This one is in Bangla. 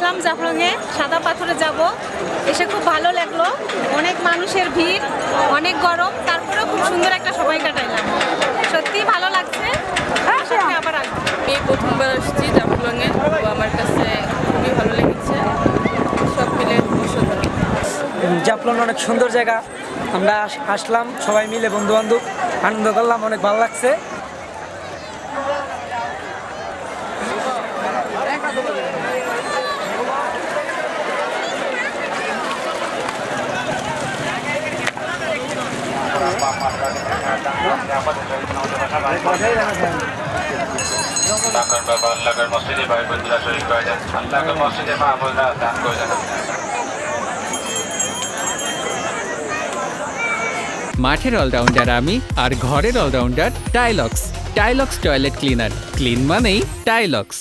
আসলাম জাফলংয়ে, সাদা পাথরে যাব। এসে খুব ভালো লাগলো, অনেক মানুষের ভিড়, অনেক গরম, তারপরেও খুব সুন্দর একটা সময় কাটাইলাম। সত্যিই ভালো লাগছে, আশা করি আবার আসবো। আমি প্রথমবার আসছি জাফলংয়ে, তো আমার কাছে খুবই ভালো লেগেছে, সব মিলে অসাধারণ। জাফলং অনেক সুন্দর জায়গা, আমরা আসলাম সবাই মিলে বন্ধু বান্ধব, আনন্দ করলাম, অনেক ভালো লাগছে। মাঠের অলরাউন্ডার আমি, আর ঘরের allrounder Tylox. Tylox toilet cleaner, clean মানেই টাইলক্স।